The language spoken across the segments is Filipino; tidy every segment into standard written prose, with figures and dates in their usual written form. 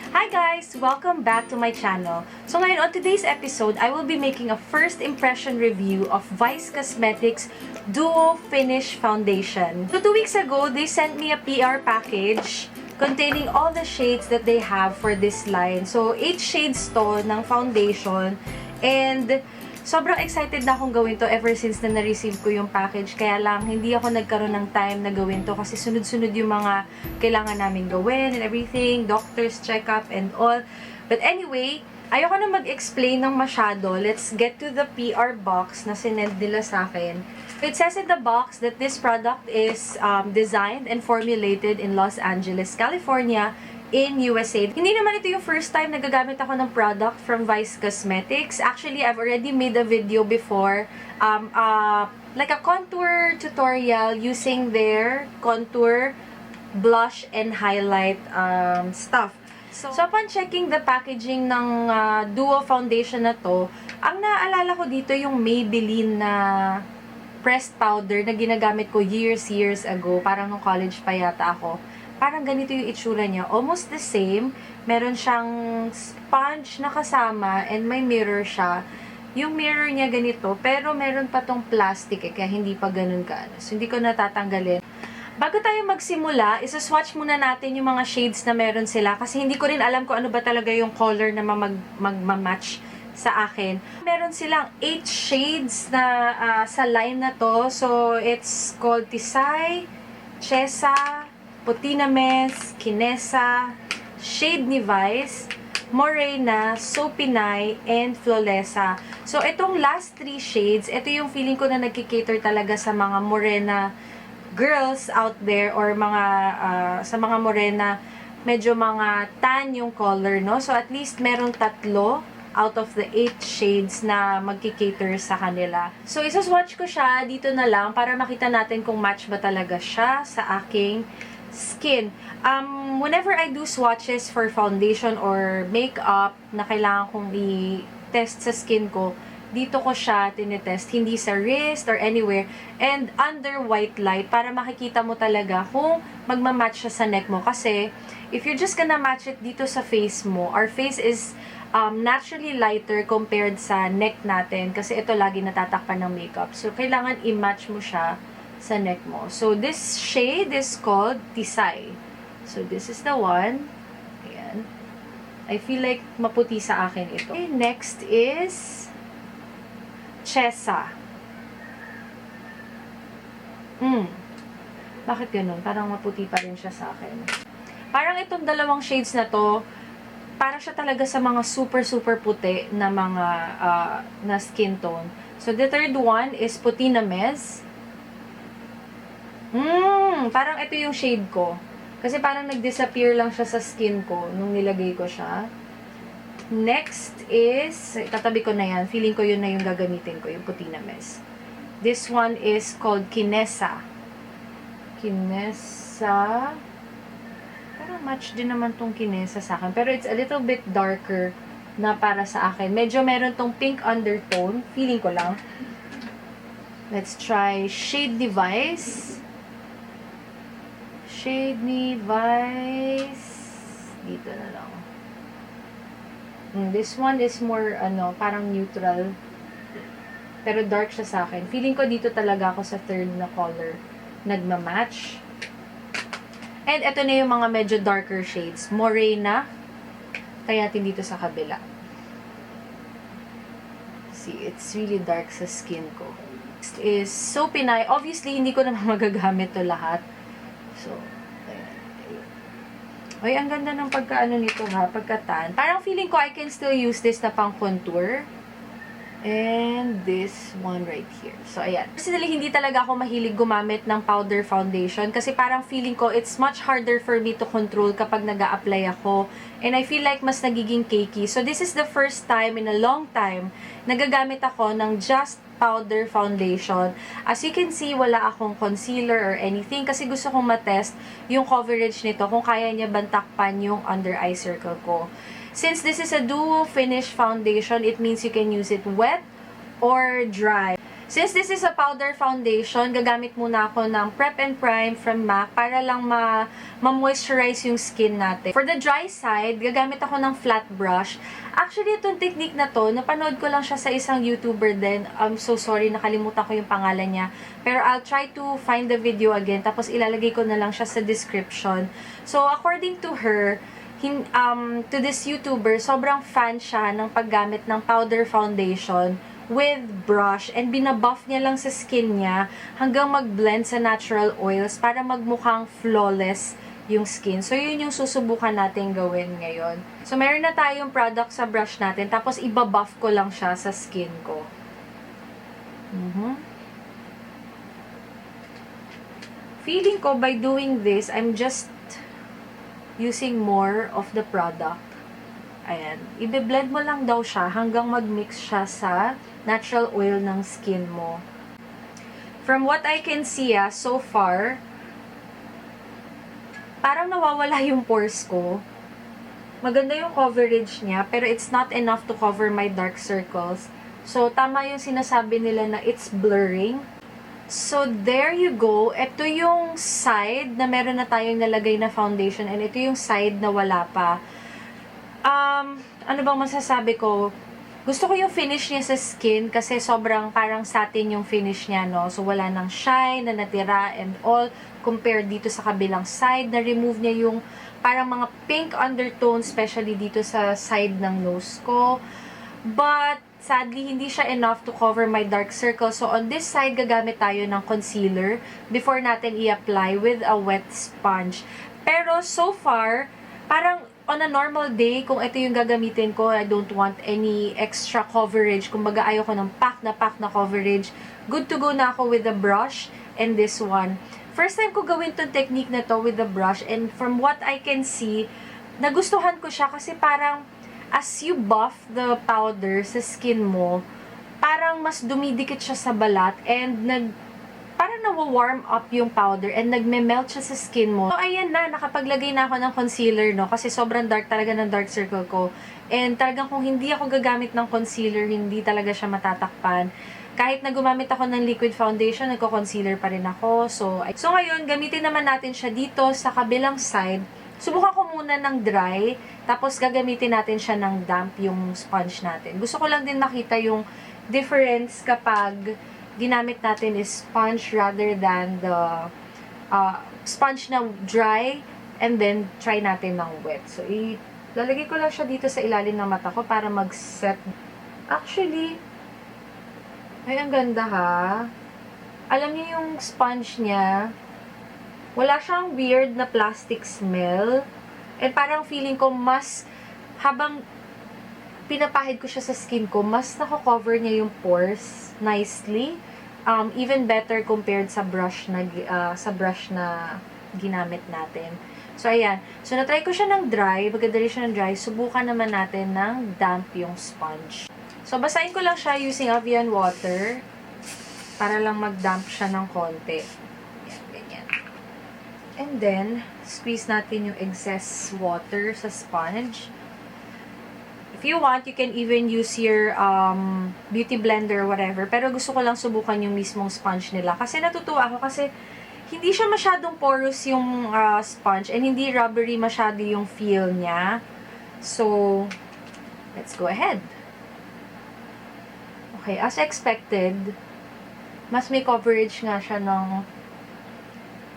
Hi guys! Welcome back to my channel. So ngayon, on today's episode, I will be making a first impression review of Vice Cosmetics Duo Finish Foundation. So 2 weeks ago, they sent me a PR package containing all the shades that they have for this line. So 8 shades to ng foundation, and sobrang excited na akong gawin to ever since na na-receive ko yung package. Kaya lang, hindi ako nagkaroon ng time na gawin to kasi sunod-sunod yung mga kailangan namin gawin and everything, doctor's checkup and all. But anyway, ayoko na mag-explain ng masyado. Let's get to the PR box na sinend nila sa akin. It says in the box that this product is designed and formulated in Los Angeles, California, in USA. Hindi naman ito yung first time na gagamit ako ng product from Vice Cosmetics. Actually, I've already made a video before, like a contour tutorial using their contour, blush, and highlight stuff. So upon checking the packaging ng Duo Foundation na to, ang naalala ko dito yung Maybelline na pressed powder na ginagamit ko years ago. Parang nung college pa yata ako. Parang ganito yung itsura niya. Almost the same. Meron siyang sponge na kasama and may mirror siya. Yung mirror niya ganito, pero meron pa tong plastic kaya hindi pa ganun ka. So, hindi ko natatanggalin. Bago tayo magsimula, isa-swatch muna natin yung mga shades na meron sila kasi hindi ko rin alam kung ano ba talaga yung color na magmamatch sa akin. Meron silang 8 shades na sa line na to. So, it's called Tisay, Chesa, Potinames, Kinesa, Shade ni Vice, Morena, Sopinay, and Flawlessa. So, itong last 3 shades, ito yung feeling ko na nagkikater talaga sa mga morena girls out there or mga, sa mga morena, medyo mga tan yung color, no? So, at least meron 3 out of the 8 shades na magkikater sa kanila. So, isaswatch ko siya dito na lang para makita natin kung match ba talaga siya sa aking skin. Whenever I do swatches for foundation or makeup na kailangan kong i-test sa skin ko, dito ko siya tinetest, hindi sa wrist or anywhere, and under white light para makikita mo talaga kung magmamatch siya sa neck mo. Kasi, if you're just gonna match it dito sa face mo, our face is naturally lighter compared sa neck natin kasi ito lagi natatakpan ng makeup. So, kailangan i-match mo siya sa neck mo. So, this shade is called Tisay. So, this is the one. Ayan. I feel like maputi sa akin ito. Okay, next is Chesa. Bakit ganun? Parang maputi pa rin siya sa akin. Parang itong dalawang shades na to, parang siya talaga sa mga super puti na mga na skin tone. So, the third one is Potinames. Parang ito yung shade ko. Kasi parang nag-disappear lang siya sa skin ko nung nilagay ko siya. Next is, tatabi ko na yan. Feeling ko yun na yung gagamitin ko, yung Potinames. This one is called Kinesa. Kinesa. Parang match din naman tong Kinesa sa akin. Pero it's a little bit darker na para sa akin. Medyo meron tong pink undertone. Feeling ko lang. Let's try Shade ni Vice. Shade ni Vice. Dito na lang. This one is more, parang neutral. Pero dark siya sa akin. Feeling ko dito talaga ako sa third na color. Nagmamatch. And ito na yung mga medyo darker shades. Morena. Kaya natin dito sa kabila. See, it's really dark sa skin ko. Next is Sopinay. Obviously, hindi ko naman magagamit to lahat. So, ayan. Ay, ang ganda ng pagkaano nito ha, pagkatan. Parang feeling ko I can still use this na pang contour. And this one right here. So, ayan. Personally, hindi talaga ako mahilig gumamit ng powder foundation kasi parang feeling ko it's much harder for me to control kapag nag-a-apply ako. And I feel like mas nagiging cakey. So, this is the first time in a long time na gagamit ako ng just powder foundation. As you can see, wala akong concealer or anything kasi gusto kong matest yung coverage nito kung kaya niya bantakpan yung under eye circle ko. Since this is a duo finish foundation, it means you can use it wet or dry. Since this is a powder foundation, gagamit muna ako ng Prep and Prime from MAC para lang ma-moisturize yung skin natin. For the dry side, gagamit ako ng flat brush. Actually, itong technique na to, napanood ko lang siya sa isang YouTuber din. I'm so sorry, nakalimutan ko yung pangalan niya. Pero I'll try to find the video again, tapos ilalagay ko na lang siya sa description. So, according to her, to this YouTuber, sobrang fan siya ng paggamit ng powder foundation with brush, and binabuff niya lang sa skin niya hanggang mag-blend sa natural oils para magmukhang flawless yung skin. So, yun yung susubukan natin gawin ngayon. So, meron na tayong product sa brush natin, tapos ibabuff ko lang siya sa skin ko. Feeling ko, by doing this, I'm just using more of the product. Ayan. Ibe-blend mo lang daw siya hanggang mag-mix siya sa natural oil ng skin mo. From what I can see, so far, parang nawawala yung pores ko. Maganda yung coverage niya, pero it's not enough to cover my dark circles. So, tama yung sinasabi nila na it's blurring. So, there you go. Ito yung side na meron na tayong nalagay na foundation, and ito yung side na wala pa. Ano bang masasabi ko? Gusto ko yung finish niya sa skin kasi sobrang parang satin yung finish niya, no? So, wala nang shine na natira and all compared dito sa kabilang side. Na-remove niya yung parang mga pink undertone, especially dito sa side ng nose ko. But, sadly, hindi siya enough to cover my dark circles. So, on this side, gagamit tayo ng concealer before natin i-apply with a wet sponge. Pero, so far, parang on a normal day, kung ito yung gagamitin ko, I don't want any extra coverage. Kumbaga, ayoko ng pack na coverage. Good to go na ako with the brush and this one. First time ko gawin tong technique na to with the brush, and from what I can see, nagustuhan ko siya kasi parang as you buff the powder sa skin mo, parang mas dumidikit siya sa balat and parang nawa-warm up yung powder and nagme-melt siya sa skin mo. So, ayan na, nakapaglagay na ako ng concealer, no? Kasi sobrang dark talaga ng dark circle ko. And talagang kung hindi ako gagamit ng concealer, hindi talaga siya matatakpan. Kahit na gumamit ako ng liquid foundation, nagko-concealer pa rin ako. So ngayon, gamitin naman natin siya dito sa kabilang side. Subukan ko muna ng dry, tapos gagamitin natin siya ng damp yung sponge natin. Gusto ko lang din makita yung difference kapag ginamit natin is sponge rather than the sponge na dry, and then try natin ng wet. So, lalagay ko lang siya dito sa ilalim ng mata ko para mag-set. Actually, ay, ang ganda ha. Alam niyo yung sponge niya, wala siyang weird na plastic smell. And parang feeling ko mas, habang pinapahid ko siya sa skin ko, mas nako-cover niya yung pores nicely. Even better compared sa brush na ginamit natin. So, ayan. So, na-try ko siya ng dry. Maganda rin siya ng dry. Subukan naman natin ng damp yung sponge. So, basahin ko lang siya using Avian water para lang mag-damp siya ng konti. Ayan, ganyan. And then, squeeze natin yung excess water sa sponge. If you want, you can even use your beauty blender or whatever. Pero gusto ko lang subukan yung mismong sponge nila. Kasi natutuwa ako kasi hindi siya masyadong porous yung sponge and hindi rubbery masyado yung feel niya. So, let's go ahead. Okay, as expected, mas may coverage nga siya ng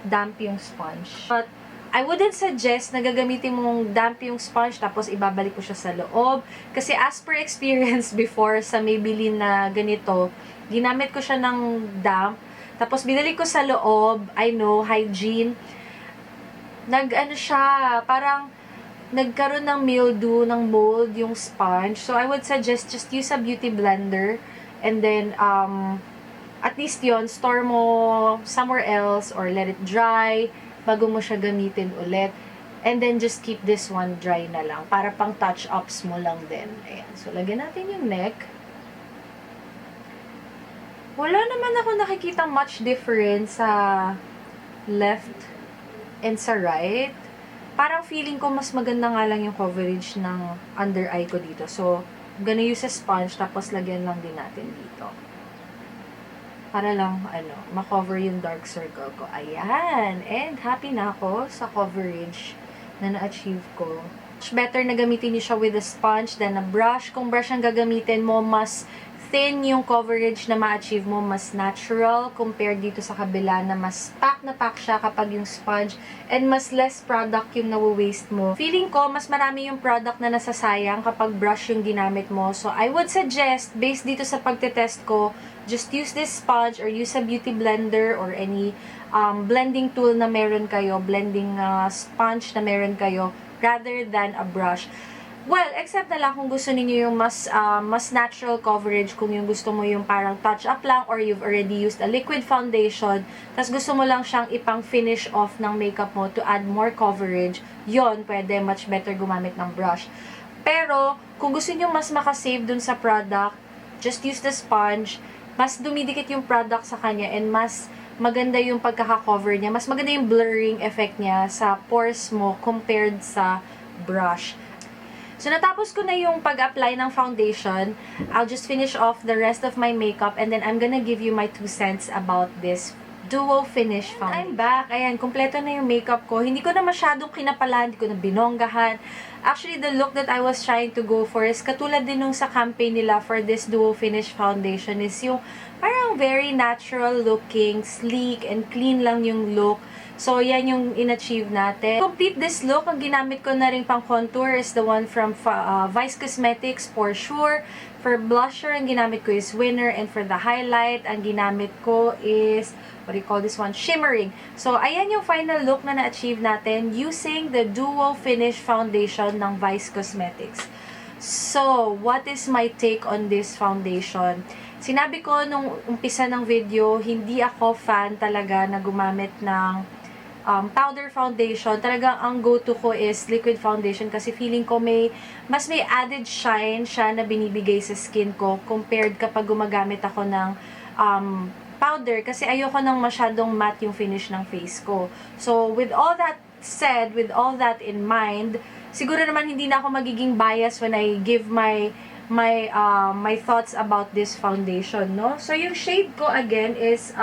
damp yung sponge. But, I wouldn't suggest na gagamitin mong damp yung sponge tapos ibabalik ko siya sa loob. Kasi as per experience before sa Maybelline na ganito, ginamit ko siya ng damp. Tapos binalik ko sa loob, I know, hygiene. Nag-ano siya, parang nagkaroon ng mildew, ng mold yung sponge. So I would suggest just use a beauty blender. And then, at least yon, store mo somewhere else or let it dry bago mo siya gamitin ulit. And then, just keep this one dry na lang. Para pang touch-ups mo lang din. Ayan. So, lagyan natin yung neck. Wala naman ako nakikita much difference sa left and sa right. Parang feeling ko mas maganda nga lang yung coverage ng under eye ko dito. So, I'm gonna use a sponge tapos lagyan lang din natin dito. Para lang, ma-cover yung dark circle ko. Ayan. And happy na ako sa coverage na na-achieve ko. Much better na gamitin niyo siya with a sponge than a brush. Kung brush ang gagamitin mo, mas thin yung coverage na ma-achieve mo, mas natural compared dito sa kabila na mas pack na pack siya kapag yung sponge and mas less product yung nawa-waste mo. Feeling ko, mas marami yung product na nasasayang kapag brush yung ginamit mo. So, I would suggest, based dito sa pagtetest ko, just use this sponge or use a beauty blender or any blending tool na meron kayo, blending sponge na meron kayo, rather than a brush. Well, except na lang kung gusto niyo yung mas natural coverage, kung yung gusto mo yung parang touch-up lang or you've already used a liquid foundation, tas gusto mo lang siyang ipang finish off ng makeup mo to add more coverage, yon pwede, much better gumamit ng brush. Pero, kung gusto niyo mas makasave dun sa product, just use the sponge, mas dumidikit yung product sa kanya and mas maganda yung pagkaka-cover niya, mas maganda yung blurring effect niya sa pores mo compared sa brush. So, natapos ko na yung pag-apply ng foundation. I'll just finish off the rest of my makeup and then I'm gonna give you my 2 cents about this duo finish foundation. I'm back. Ayan, kompleto na yung makeup ko. Hindi ko na masyadong kinapalan, hindi ko na binonggahan. Actually, the look that I was trying to go for is katulad din nung sa campaign nila for this duo finish foundation is yung parang very natural looking, sleek and clean lang yung look. So, yan yung in-achieve natin. To complete this look, ang ginamit ko na rin pang contour is the one from Vice Cosmetics for sure. For blusher, ang ginamit ko is Winner. And for the highlight, ang ginamit ko is, what do you call this one? Shimmering. So, ayan yung final look na na-achieve natin using the Duo Finish Foundation ng Vice Cosmetics. So, what is my take on this foundation? Sinabi ko nung umpisa ng video, hindi ako fan talaga na gumamit ng powder foundation. Talagang ang go-to ko is liquid foundation kasi feeling ko mas may added shine siya na binibigay sa skin ko compared kapag gumagamit ako ng powder kasi ayoko nang masyadong matte yung finish ng face ko. So, with all that said, with all that in mind, siguro naman hindi na ako magiging biased when I give my thoughts about this foundation, no? So, yung shade ko again is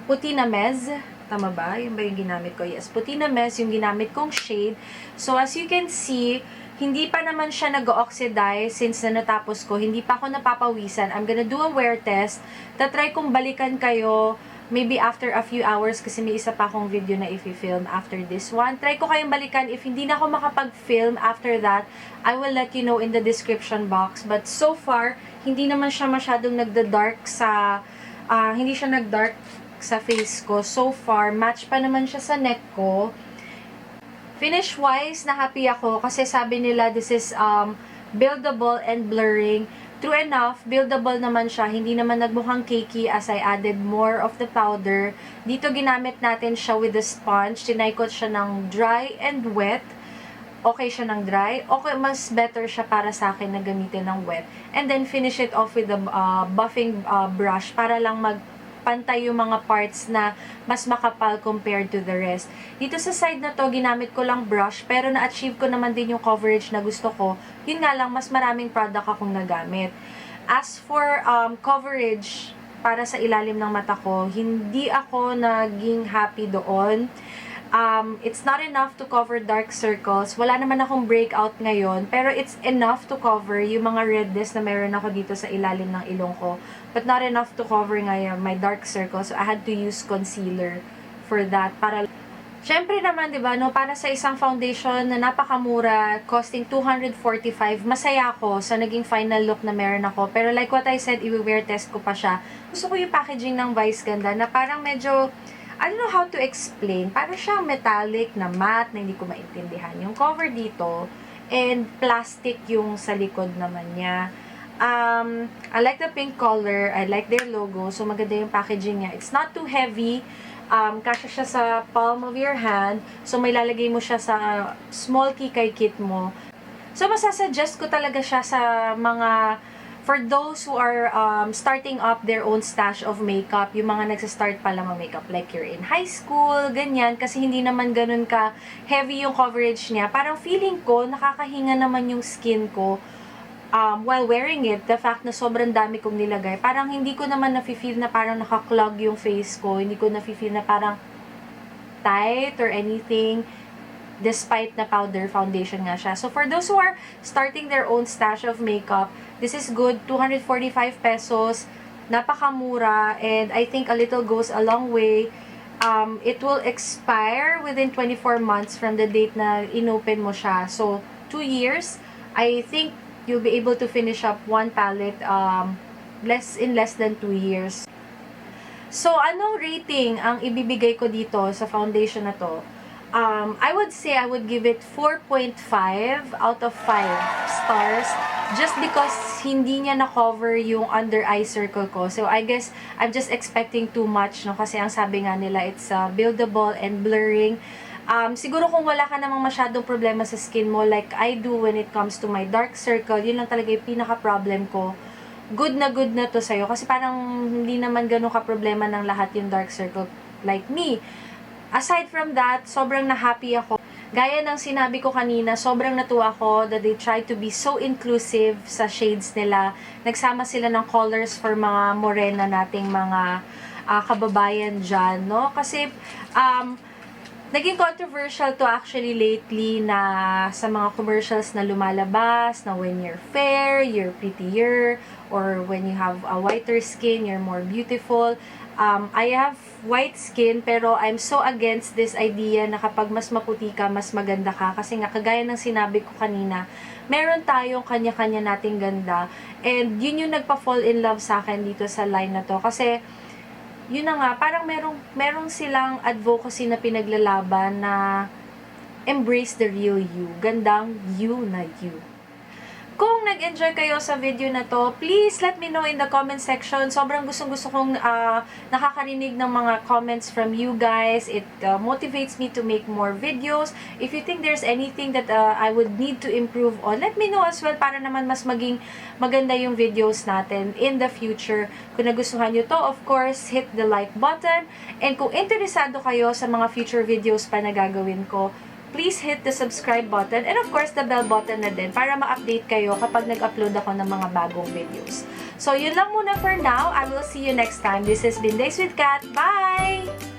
puti na mez. Tama ba? Yun ba yung ginamit ko? Yes, puti na mez yung ginamit kong shade. So, as you can see, hindi pa naman siya nag-oxidize since na natapos ko. Hindi pa ako napapawisan. I'm gonna do a wear test. Tatry kong balikan kayo maybe after a few hours kasi may isa pa akong video na i-film after this one. Try ko kayong balikan. If hindi na ako makapag-film after that, I will let you know in the description box. But so far, hindi naman siya masyadong nagda-dark sa hindi siya nag-dark sa face ko. So far, match pa naman siya sa neck ko. Finish-wise, na happy ako kasi sabi nila this is buildable and blurring. True enough, buildable naman siya. Hindi naman nagmukhang cakey as I added more of the powder. Dito ginamit natin siya with the sponge. Tinaikot siya ng dry and wet. Okay siya ng dry. Okay, mas better siya para sa akin na gamitin ng wet. And then finish it off with the buffing brush para lang magpantay yung mga parts na mas makapal compared to the rest. Dito sa side na to, ginamit ko lang brush, pero na-achieve ko naman din yung coverage na gusto ko. Yun nga lang, mas maraming product akong nagamit. As for coverage para sa ilalim ng mata ko, hindi ako naging happy doon. It's not enough to cover dark circles. Wala naman akong breakout ngayon, pero it's enough to cover yung mga redness na meron ako dito sa ilalim ng ilong ko. But not enough to cover ngayon my dark circles. So, I had to use concealer for that. Siyempre naman, di ba, no, para sa isang foundation na napakamura, costing 245, masaya ako sa naging final look na meron ako. Pero like what I said, i-wear test ko pa siya. Gusto ko yung packaging ng Vice ganda na parang medyo, I don't know how to explain. Parang siyang metallic na matte na hindi ko maintindihan. Yung cover dito, and plastic yung sa likod naman niya. I like the pink color. I like their logo. So, maganda yung packaging niya. It's not too heavy. Kasya siya sa palm of your hand. So, may lalagay mo siya sa small kikay kit mo. So, masasuggest ko talaga siya sa mga for those who are starting up their own stash of makeup, yung mga nagsastart pa lang makeup, like you're in high school, ganyan, kasi hindi naman ganun ka heavy yung coverage niya. Parang feeling ko, nakakahinga naman yung skin ko while wearing it, the fact na sobrang dami kong nilagay, parang hindi ko naman nafe-feel na parang nakaklog yung face ko. Hindi ko nafe-feel na parang tight or anything, despite na powder foundation nga siya. So, for those who are starting their own stash of makeup, this is good. 245 pesos. Napakamura. And I think a little goes a long way. It will expire within 24 months from the date na inopen mo siya. So, 2 years. I think you'll be able to finish up one palette in less than 2 years. So, anong rating ang ibibigay ko dito sa foundation na to? I would say I would give it 4.5 out of 5 stars just because hindi niya na-cover yung under eye circle ko. So, I guess I'm just expecting too much, no? Kasi ang sabi nga nila, it's buildable and blurring. Siguro kung wala ka namang masyadong problema sa skin mo like I do when it comes to my dark circle, yun lang talaga yung pinaka-problem ko. Good na to sa'yo. Kasi parang hindi naman ganun ka-problema ng lahat yung dark circle like me. Aside from that, sobrang na-happy ako. Gaya ng sinabi ko kanina, sobrang natuwa ako that they try to be so inclusive sa shades nila. Nagsama sila ng colors for mga morena nating mga kababayan dyan, no? Kasi, naging controversial to actually lately na sa mga commercials na lumalabas, na when you're fair, you're prettier, or when you have a whiter skin, you're more beautiful. I have white skin, pero I'm so against this idea na kapag mas maputi ka, mas maganda ka. Kasi nga, kagaya ng sinabi ko kanina, meron tayong kanya-kanya nating ganda. And yun yung nagpa-fall in love sa akin dito sa line na to. Kasi, yun na nga, parang merong silang advocacy na pinaglalaban na embrace the real you. Gandang you na you. Kung nag-enjoy kayo sa video na to, please let me know in the comment section. Sobrang gustong-gusto kong nakakarinig ng mga comments from you guys. It motivates me to make more videos. If you think there's anything that I would need to improve on, let me know as well para naman mas maging maganda yung videos natin in the future. Kung nagustuhan nyo to, of course, hit the like button. And kung interesado kayo sa mga future videos pa na gagawin ko, please hit the subscribe button and of course the bell button na din para ma-update kayo kapag nag-upload ako ng mga bagong videos. So, yun lang muna for now. I will see you next time. This has been Days with Kath. Bye!